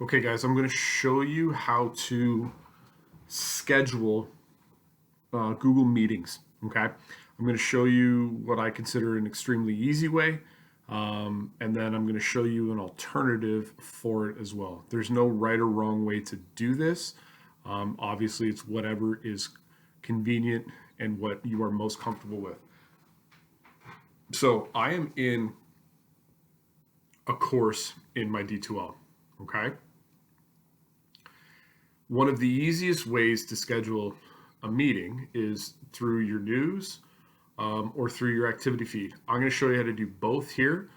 Okay guys, I'm going to show you how to schedule Google Meetings. Okay, I'm going to show you what I consider an extremely easy way, and then I'm going to show you an alternative for it as well. There's no right or wrong way to do this. Obviously, it's whatever is convenient and what you are most comfortable with. So I am in a course in my D2L. Okay. One of the easiest ways to schedule a meeting is through your news or through your activity feed. I'm going to show you how to do both here,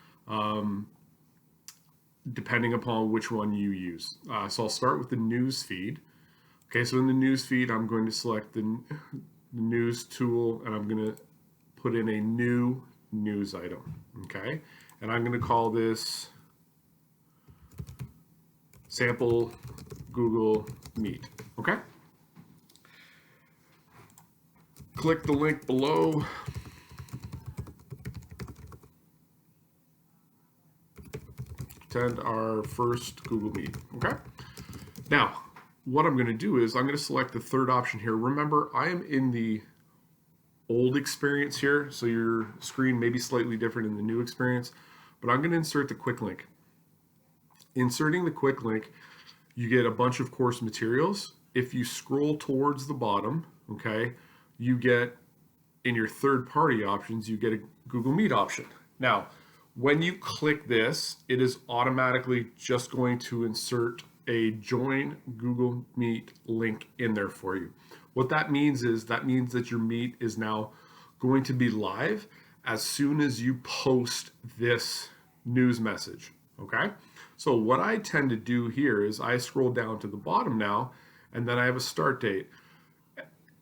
depending upon which one you use. So I'll start with the news feed. Okay, so in the news feed, I'm going to select the news tool and I'm going to put in a new news item. Okay, and I'm going to call this sample Google Meet. Okay. Click the link below. Attend our first Google Meet. Okay. Now, what I'm going to do is I'm going to select the third option here. Remember, I am in the old experience here, so your screen may be slightly different in the new experience, but I'm going to insert the quick link. Inserting the quick link, you get a bunch of course materials. If you scroll towards the bottom, okay, you get in your third party options, you get a Google Meet option. Now, when you click this, it is automatically just going to insert a join Google Meet link in there for you. What that means is that your Meet is now going to be live as soon as you post this news message, okay? So what I tend to do here is I scroll down to the bottom now, and then I have a start date.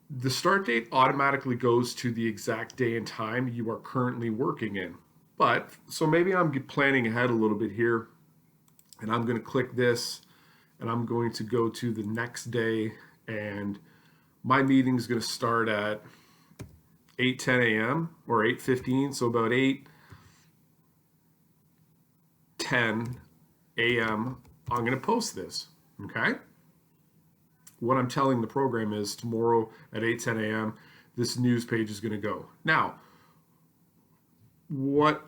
The start date automatically goes to the exact day and time you are currently working in. But, so maybe I'm planning ahead a little bit here, and I'm going to click this, and I'm going to go to the next day, and my meeting is going to start at 8:10 a.m. or 8:15, so about 8:10 a.m. I'm going to post this, okay? What I'm telling the program is tomorrow at 8:10 a.m. this news page is going to go. Now, what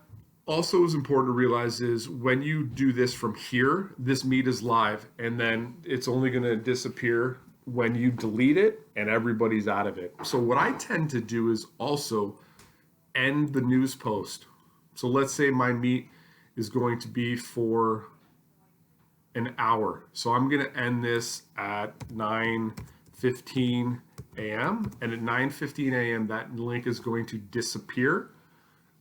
also is important to realize is when you do this from here, this Meet is live, and then it's only going to disappear when you delete it and everybody's out of it. So what I tend to do is also end the news post. So let's say my Meet is going to be for an hour. So I'm going to end this at 9:15 a.m. and at 9:15 a.m. that link is going to disappear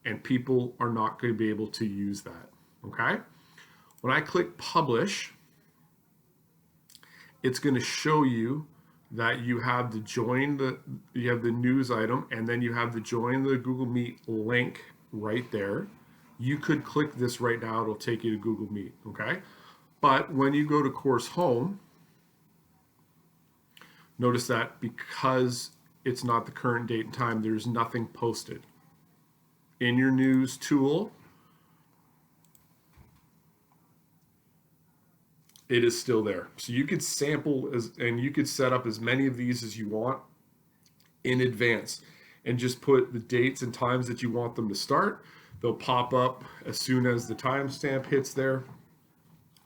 and people are not going to be able to use that. Okay? When I click publish, it's going to show you that you have the news item, and then you have the join the Google Meet link right there. You could click this right now, it'll take you to Google Meet, okay? But when you go to course home, notice that because it's not the current date and time, there's nothing posted. In your news tool, it is still there. So you could sample and you could set up as many of these as you want in advance and just put the dates and times that you want them to start. They'll pop up as soon as the timestamp hits there,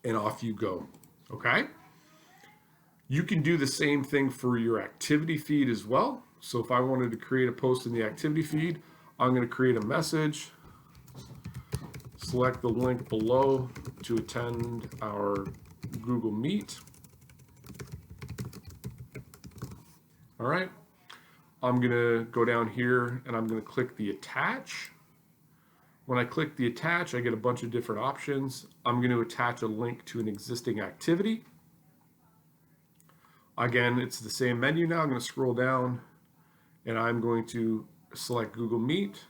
and off you go, okay? You can do the same thing for your activity feed as well. So if I wanted to create a post in the activity feed, I'm going to create a message, select the link below to attend our Google Meet. All right, I'm going to go down here and I'm going to click the attach. When I click the attach, I get a bunch of different options. I'm going to attach a link to an existing activity. Again, it's the same menu now. I'm going to scroll down and I'm going to select Google Meet.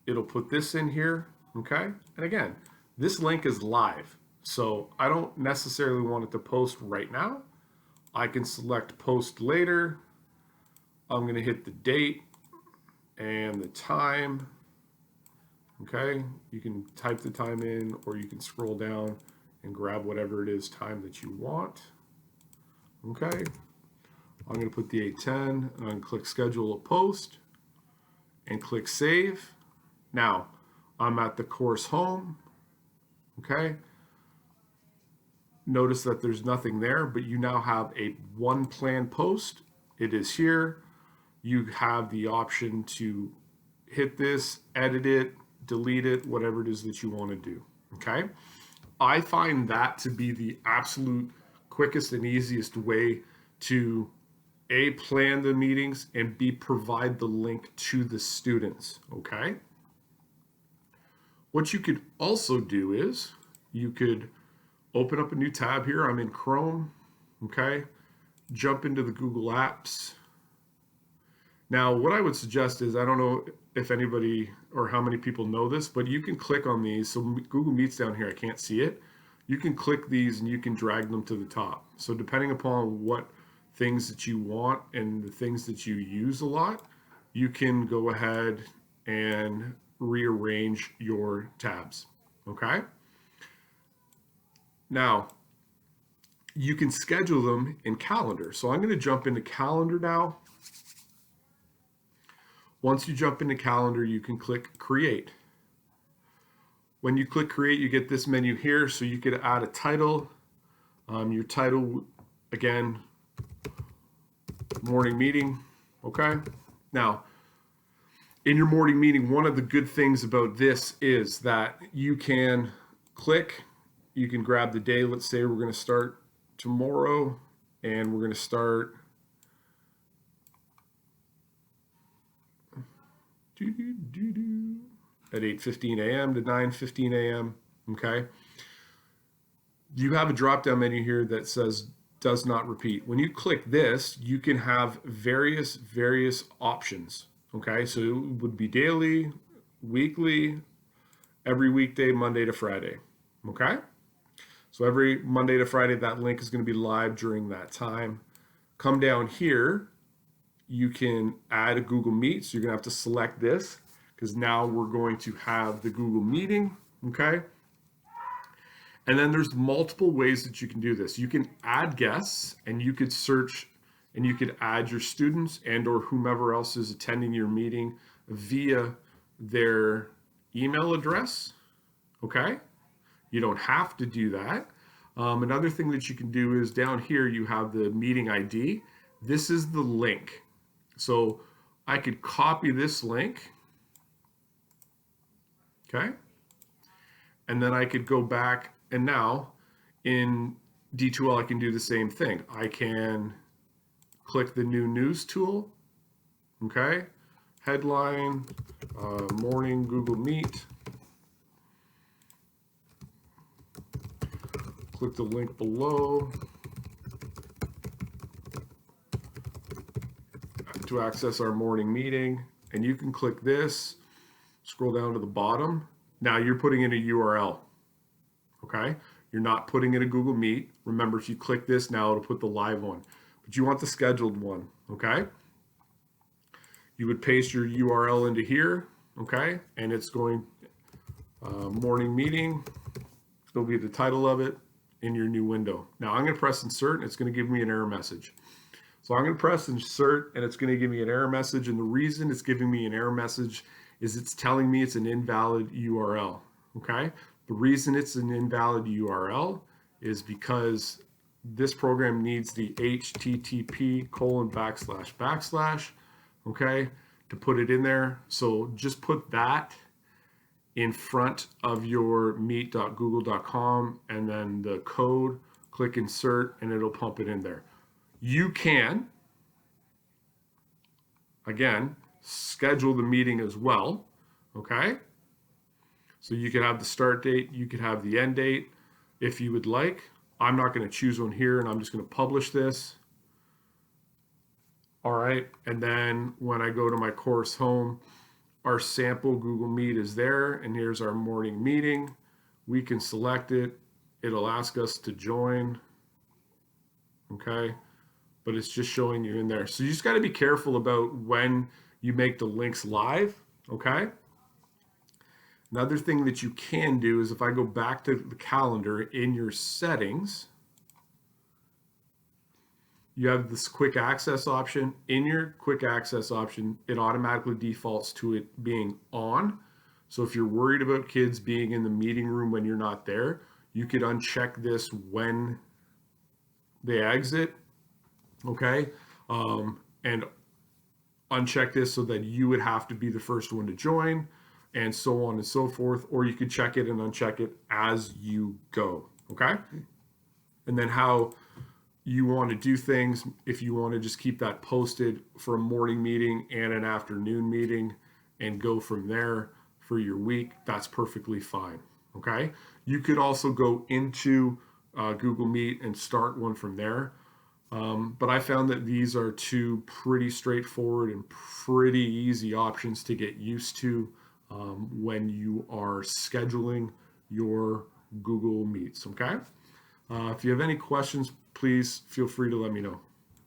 It'll put this in here, okay? And again, this link is live, so I don't necessarily want it to post right now. I can select post later. I'm going to hit the date and the time. Okay, you can type the time in or you can scroll down and grab whatever it is time that you want. Okay, I'm going to put the 8:10 and click schedule a post and click save. Now I'm at the course home. Okay, notice that there's nothing there, but you now have a one planned post. It is here. You have the option to hit this, edit it, delete it, whatever it is that you want to do. Okay, I find that to be the absolute quickest and easiest way to A, plan the meetings, and B, provide the link to the students. Okay, what you could also do is you could open up a new tab here. I'm in Chrome. Okay, jump into the Google Apps. Now, what I would suggest is, I don't know if anybody or how many people know this, but you can click on these. So Google Meet's down here, I can't see it. You can click these and you can drag them to the top. So depending upon what things that you want and the things that you use a lot, you can go ahead and rearrange your tabs, okay? Now, you can schedule them in Calendar. So I'm gonna jump into Calendar now. Once you jump into Calendar, you can click Create. When you click Create, you get this menu here, so you could add a title. Your title, again, morning meeting, okay? Now, in your morning meeting, one of the good things about this is that you can click, you can grab the day. Let's say we're gonna start tomorrow, and we're gonna start at 8:15 a.m. to 9:15 a.m. Okay. You have a drop-down menu here that says does not repeat. When you click this, you can have various options. Okay, so it would be daily, weekly, every weekday, Monday to Friday. Okay, so every Monday to Friday, that link is going to be live during that time. Come down here, you can add a Google Meet. So you're gonna have to select this because now we're going to have the Google meeting, okay? And then there's multiple ways that you can do this. You can add guests and you could search and you could add your students and or whomever else is attending your meeting via their email address, okay? You don't have to do that. Another thing that you can do is down here, you have the meeting ID. This is the link. So I could copy this link, okay? And then I could go back, and now in D2L, I can do the same thing. I can click the new news tool, okay? Headline, morning Google Meet. Click the link below to access our morning meeting, and you can click this, scroll down to the bottom. Now you're putting in a URL, okay? You're not putting in a Google Meet. Remember, if you click this now, it'll put the live one, but you want the scheduled one, okay? You would paste your URL into here, okay? And it's going morning meeting. It'll be the title of it in your new window. Now I'm gonna press insert, and it's gonna give me an error message. So I'm going to press insert, and it's going to give me an error message. And the reason it's giving me an error message is it's telling me it's an invalid URL. Okay. The reason it's an invalid URL is because this program needs the http://, okay, to put it in there. So just put that in front of your meet.google.com and then the code, click insert, and it'll pump it in there. You can, again, schedule the meeting as well, okay? So you could have the start date, you could have the end date if you would like. I'm not going to choose one here, and I'm just going to publish this. All right, and then when I go to my course home, our sample Google Meet is there, and here's our morning meeting. We can select it. It'll ask us to join, okay? But it's just showing you in there. So you just got to be careful about when you make the links live, okay? Another thing that you can do is if I go back to the calendar in your settings, you have this quick access option. In your quick access option, it automatically defaults to it being on. So if you're worried about kids being in the meeting room when you're not there, you could uncheck this when they exit, okay? And uncheck this so that you would have to be the first one to join, and so on and so forth. Or you could check it and uncheck it as you go, okay? And then how you want to do things, if you want to just keep that posted for a morning meeting and an afternoon meeting and go from there for your week, that's perfectly fine, okay? You could also go into Google Meet and start one from there. But I found that these are two pretty straightforward and pretty easy options to get used to when you are scheduling your Google Meets, okay? If you have any questions, please feel free to let me know.